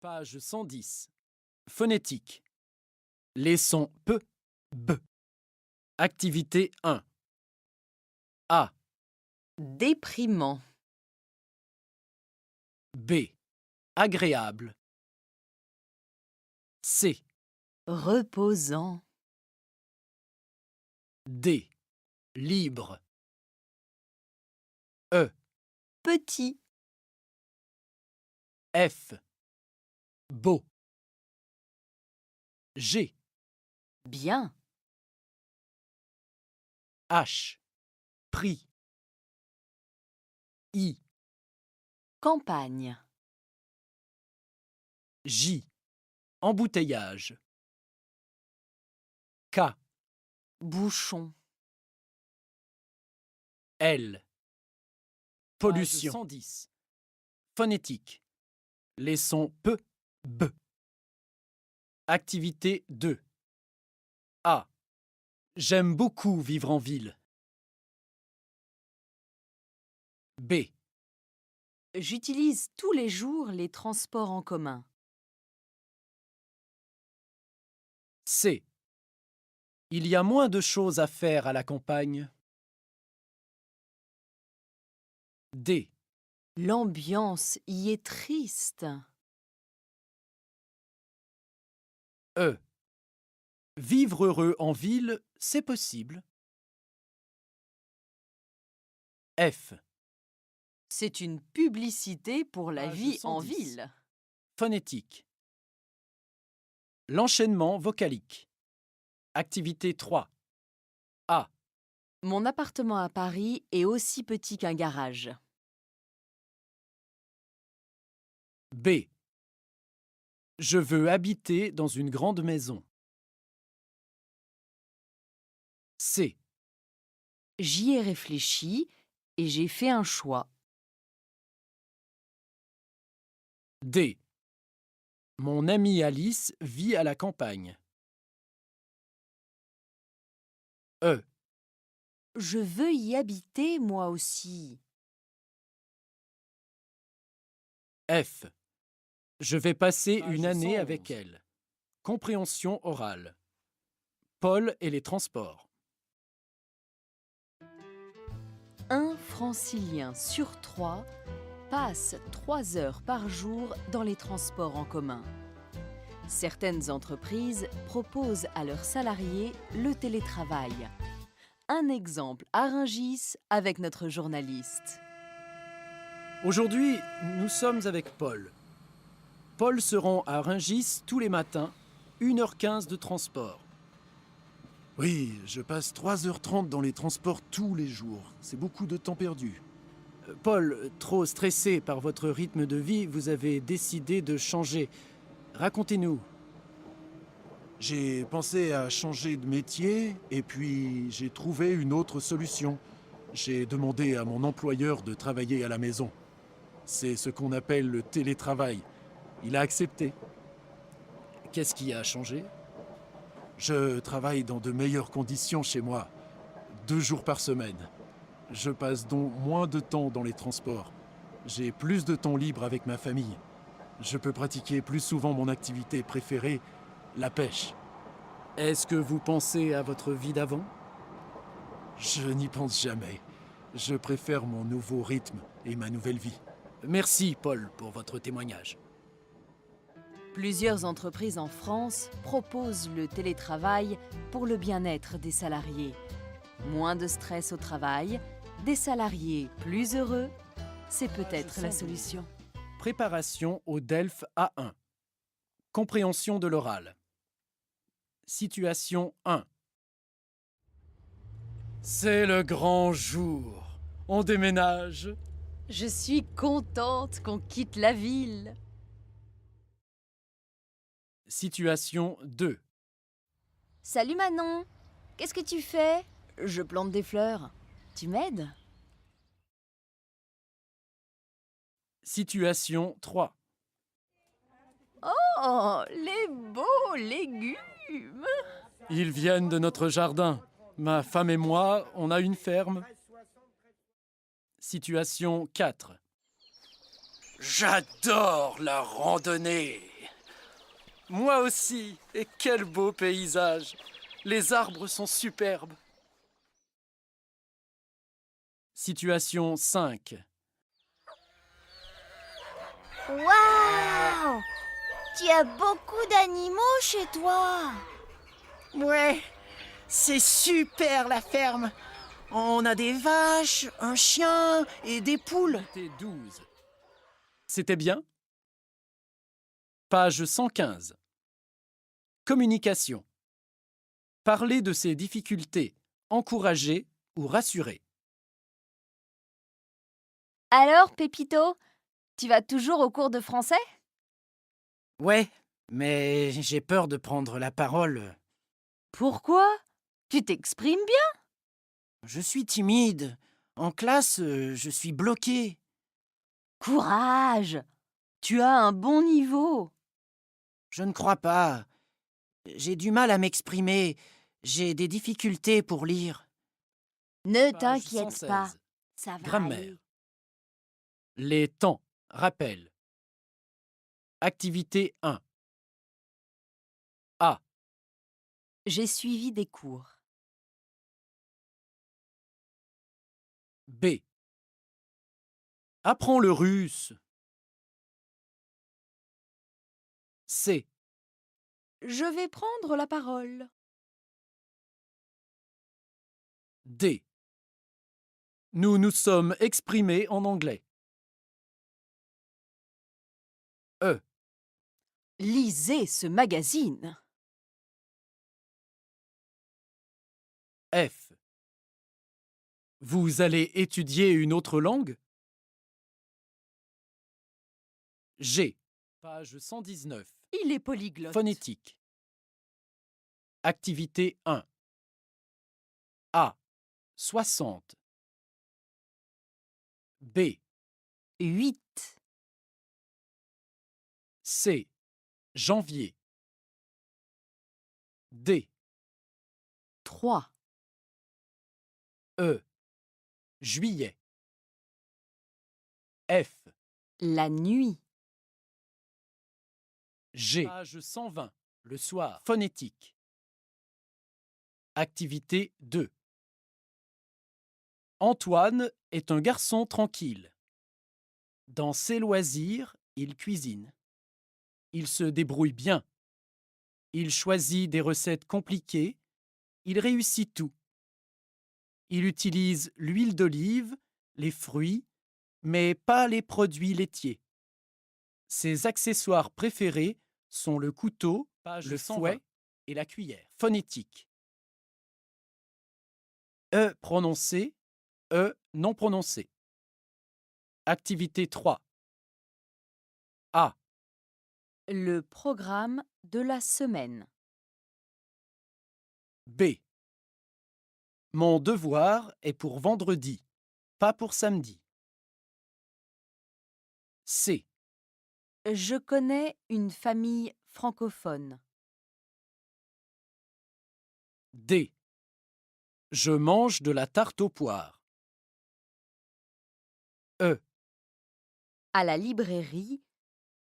Page 110. Phonétique. Les sons P, B. Activité 1. A, Déprimant, B. Agréable. C, reposant, D. Libre. E, petit, F. Beau. G, bien, H. Prix. I, campagne, J. Embouteillage. K, bouchon, L. Pollution. Page 110. Phonétique. Les sons P, B. Activité 2. A. J'aime beaucoup vivre en ville. B. j'utilise tous les jours les transports en commun. C. Il y a moins de choses à faire à la campagne. D. L'ambiance y est triste. E. Vivre heureux en ville, c'est possible. F. C'est une publicité pour la Page vie en 110. ville. Phonétique. L'enchaînement vocalique. Activité 3. A. Mon appartement à Paris est aussi petit qu'un garage. B. Je veux habiter dans une grande maison. C. J'y ai réfléchi et j'ai fait un choix. D. Mon amie Alice vit à la campagne. E. Je veux y habiter moi aussi. F. Je vais passer Page une année 111. avec elle. Compréhension orale. Paul et les transports. Un francilien sur 3 passe 3 heures par jour dans les transports en commun. Certaines entreprises proposent à leurs salariés le télétravail. Un exemple à Rungis avec notre journaliste. Aujourd'hui, nous sommes avec Paul. Paul se rend à Rungis tous les matins, 1h15 de transport. Oui, je passe 3h30 dans les transports tous les jours. C'est beaucoup de temps perdu. Paul, trop stressé par votre rythme de vie, vous avez décidé de changer. Racontez-nous. J'ai pensé à changer de métier et puis j'ai trouvé une autre solution. J'ai demandé à mon employeur de travailler à la maison. C'est ce qu'on appelle le télétravail. Il a accepté. Qu'est-ce qui a changé? Je travaille dans de meilleures conditions chez moi, 2 jours par semaine. Je passe donc moins de temps dans les transports. J'ai plus de temps libre avec ma famille. Je peux pratiquer plus souvent mon activité préférée, la pêche. Est-ce que vous pensez à votre vie d'avant? Je n'y pense jamais. Je préfère mon nouveau rythme et ma nouvelle vie. Merci, Paul, pour votre témoignage. Plusieurs entreprises en France proposent le télétravail pour le bien-être des salariés. Moins de stress au travail, des salariés plus heureux, c'est peut-être la solution. Préparation au DELF A1. Compréhension de l'oral. Situation 1. C'est le grand jour. On déménage. Je suis contente qu'on quitte la ville. Situation 2. Salut Manon, qu'est-ce que tu fais? Je plante des fleurs. Tu m'aides? Situation 3. Oh, les beaux légumes! Ils viennent de notre jardin. Ma femme et moi, on a une ferme. Situation 4. J'adore la randonnée. Moi aussi. Et quel beau paysage. Les arbres sont superbes. Situation 5. Waouh! Tu as beaucoup d'animaux chez toi. Ouais, c'est super la ferme. On a des vaches, un chien et des poules. Activité 12. C'était bien? Page 115. Communication. Parler de ses difficultés, encourager ou rassurer. Alors, Pépito, tu vas toujours au cours de français? Ouais, mais j'ai peur de prendre la parole. Pourquoi? Tu t'exprimes bien. Je suis timide. En classe, je suis bloqué. Courage! Tu as un bon niveau. Je ne crois pas. J'ai du mal à m'exprimer. J'ai des difficultés pour lire. Ne Page t'inquiète 116. pas, ça va Grammaire. aller. Les temps. Rappel. Activité 1. A. J'ai suivi des cours. B. Apprends le russe. C. Je vais prendre la parole. D. Nous nous sommes exprimés en anglais. E. Lisez ce magazine. F. Vous allez étudier une autre langue? G. Page 119. Il est polyglotte. Phonétique. Activité 1. A. 60. B. 8. C. Janvier. D. 3. E. Juillet. F. La nuit. G. Page 120. Le soir. Phonétique. Activité 2. Antoine est un garçon tranquille. Dans ses loisirs, il cuisine. Il se débrouille bien. Il choisit des recettes compliquées. Il réussit tout. Il utilise l'huile d'olive, les fruits, mais pas les produits laitiers. Ses accessoires préférés sont le couteau, le fouet et la cuillère. Phonétique. E prononcé, E non prononcé. Activité 3. A. Le programme de la semaine. B. Mon devoir est pour vendredi, pas pour samedi. C. Je connais une famille francophone. D. Je mange de la tarte aux poires. E. À la librairie,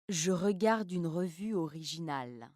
je regarde une revue originale.